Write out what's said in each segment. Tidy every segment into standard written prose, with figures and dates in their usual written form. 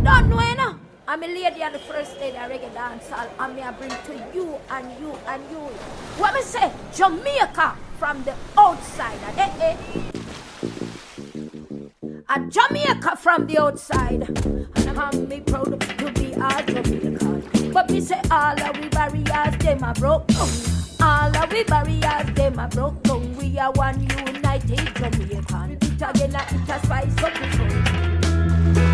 Don't know, you know. I'm a lady on the first day of reggae dancehall, and me I bring to you and you and you. What me say? Jamaica from the outside. And Jamaica from the outside. And I'm me proud to be a Jamaican. But me say all of we barriers, them are broke down. All of we barriers, them are broke down. We are one united Jamaican. It again, it a spice up the soul.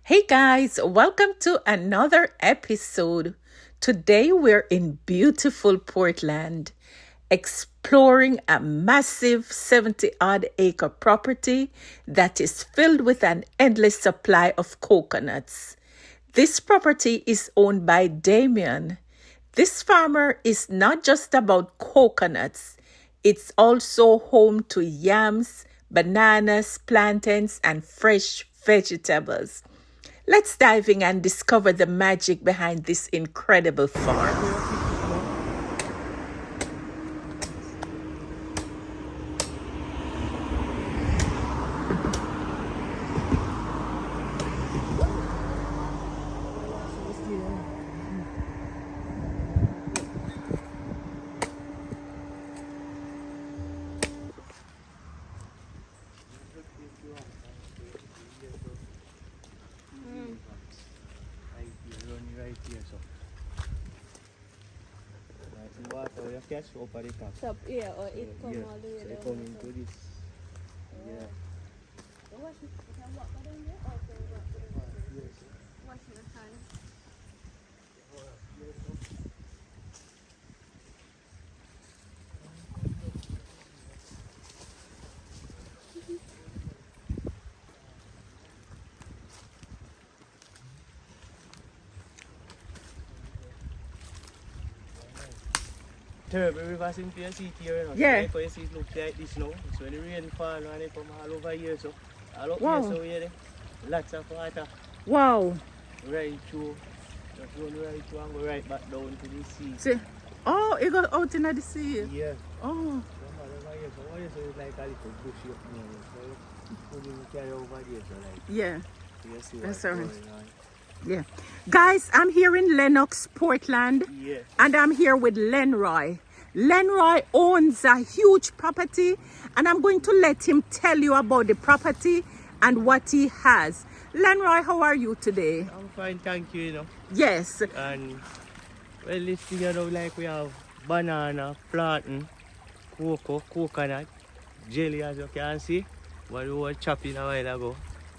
Hey guys, welcome to another episode. Today we're in beautiful Portland, exploring a massive 70-odd acre property that is filled with an endless supply of coconuts. This property is owned by Damion. This farmer is not just about coconuts, it's also home to yams, bananas, plantains, and fresh vegetables. Let's dive in and discover the magic behind this incredible farm. Catch over the top. Top here or it come Yeah. all the way So down. it come into this. Yeah. So wash it, you can walk down there or can you walk down there? Yes. Wash your hands. Terrible river in here, see it here, you know. Yeah. So you see it look like this now. So when the rain fall and it come all over here, so all up Wow. here, so here, lots of water Wow. right through. Just run right through and go right back down to the sea. See? Oh, it goes out into the sea. Yeah. Oh. Come all over here, so over here, so it's like a little bushy up now. So you put it carry over there, so like, Yeah. so you see That's what's all going right. on. Yeah. Guys, I'm here in Lenox, Portland, Yeah. and I'm here with Lenroy. Lenroy owns a huge property, and I'm going to let him tell you about the property and what he has. Lenroy, how are you today? I'm fine, thank you, you know. Yes. And well, this thing, you know, like we have banana, plantain, coconut, jelly, as you can see. What we were chopping a while ago.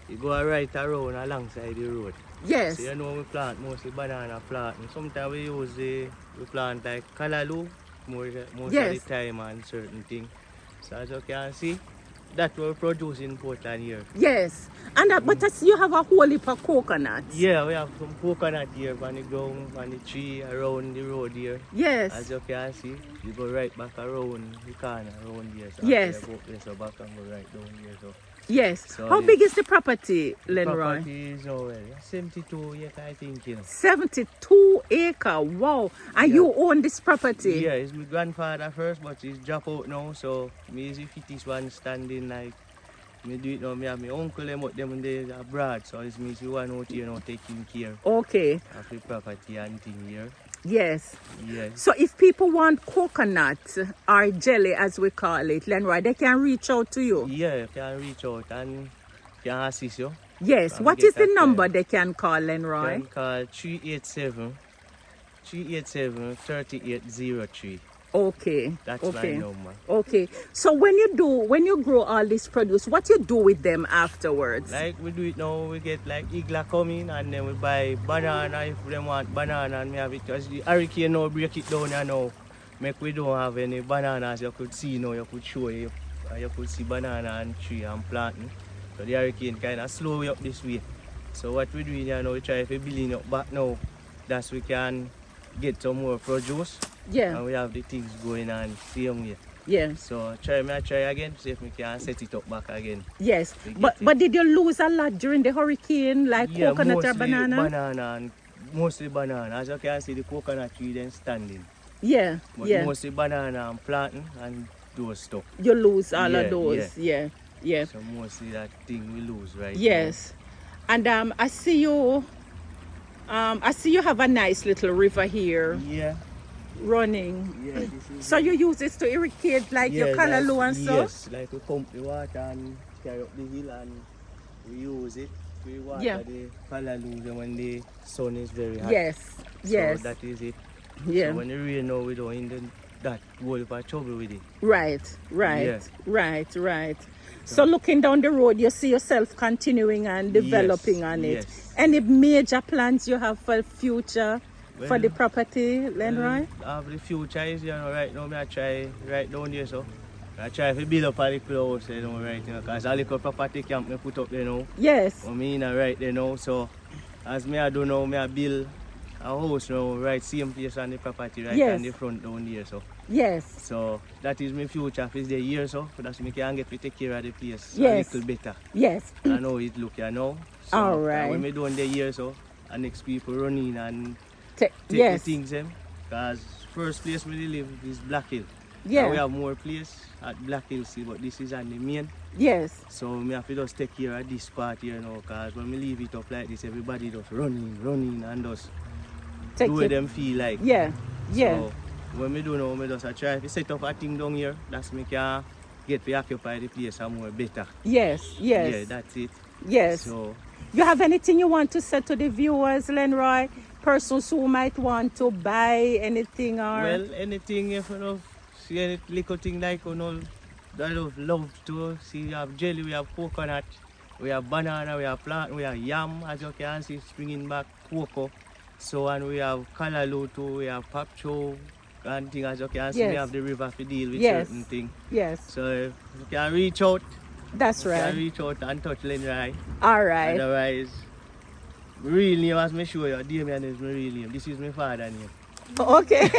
You go right around alongside the road. Yes. So you know we plant mostly banana, plantain. Sometimes we use we plant like callaloo most Yes. of the time and certain things. So as you can see, that's what we produce in Portland here. Yes. And but as you have a whole heap of coconuts. Yeah, we have some coconut here on the ground, on the tree, around the road here. Yes. As you can see, you go right back around the corner, around here. So Yes. after you go place, so back and go right down here. So Yes. So How the- big is the property, Lenroy? property is now 72 acres, I think, you know. 72 acre. Wow. And Yeah. you own this property? Yeah, it's my grandfather first, but he's dropped out now, so me is the fittest one standing like me do it now. Me have my uncle them out them they abroad, so it's me the one out here now taking care Okay. of the property and thing here. Yes. Yeah. So if people want coconut or jelly, as we call it, Lenroy, they can reach out to you. Yeah, you can reach out and can assist you. Yes. Can What get is the that number time. they can call, You Lenroy? can call 387-3803. Okay. That's okay. my number. Okay. So when you grow all this produce, what you do with them afterwards? Like we do it now, we get like igla coming and then we buy banana if they want banana and we have it because the hurricane now break it down and now make we don't have any bananas you could see now, you could show you could see banana and tree and planting. So the hurricane kind of slow up this way. So what we doing here now, we try to building up back now, that we can get some more produce Yeah. and we have the things going on same way. Yeah. So try again, see if we can set it up back again. Yes. We get But it. did you lose a lot during the hurricane, like Yeah, coconut or mostly banana? banana and mostly banana. As you can see, the coconut tree then standing. Yeah. But Yeah. mostly banana and plantain and those stuff. You lose all Yeah, of those. Yeah. Yeah. So mostly that thing we lose right Yes. And I see you have a nice little river here now. Yeah, running. yeah. This is So you use this to irrigate like your callaloo and so? Yes, like we pump the water and carry up the hill and we use it to water Yeah. the callaloo when the sun is very hot. Yes. So Yes. that is it. Yeah. So when the rain now we don't in that world of trouble with it. Right. Yeah. Right. So looking down the road, you see yourself continuing and developing on it. Yes. Any major plans you have for future for Well, the property, Lenroy? The future is, right now I try right down there, so I try to build up a little house, right, because a little property camp me put up there now. Yes. I mean, right there now, so as me I do now, me I build a house now, right, same place on the property, right, Yes. on the front down there, so. Yes. So that is my future, if it's the year, so that's me can get to take care of the place Yes. a little better. Yes. I know it look here now. So All right. when me doing the year, so, and next people run in and take Yes. the things them. Because first place where they live is Black Hill. Yeah. And we have more place at Black Hill, see, but this is on the main. Yes. So me have to just take care of this part here now, because when we leave it up like this, everybody just running and just Take do what it. them feel like. Yeah. Yeah. So when we do now, we just try to set up a thing down here, that's me can get to occupy the place and more better. Yes. Yes. Yeah, that's it. Yes. So You have anything you want to say to the viewers, Lenroy? Persons who might want to buy anything or... well, anything if you know, see any little thing like that of love to see. We have jelly, we have coconut, we have banana, we have plant, we have yam, as you can see, springing back cocoa. So and we have callaloo too, we have papcho and things, as you can see. Yes. We have the river to deal with Yes. certain things. Yes. So if you can reach out, That's you can right. reach out and touch Lenroy. All right. Otherwise, my real name, as me show you, Damion is my real name. This is my father name. Okay.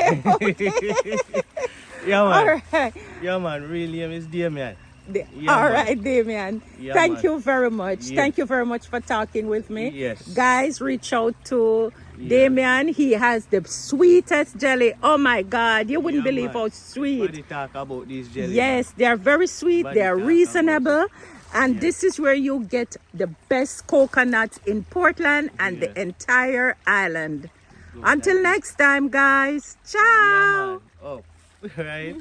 Yeah, man. All right. Yeah, man. Real name is Damion. Yeah, All man. right, Damion. Yeah, Thank man. you very much. Yes. Thank you very much for talking with me. Yes. Guys, reach out to Yeah. Damion. He has the sweetest jelly. Oh my God. You wouldn't Yeah, believe man. how sweet. Nobody talk about these jelly. Yes, they are very sweet. Nobody They are talk about reasonable. And Yes. this is where you get the best coconuts in Portland and the Yes. entire island. Good, Until thank you. next time, guys. Ciao. Yeah, man. Oh, right.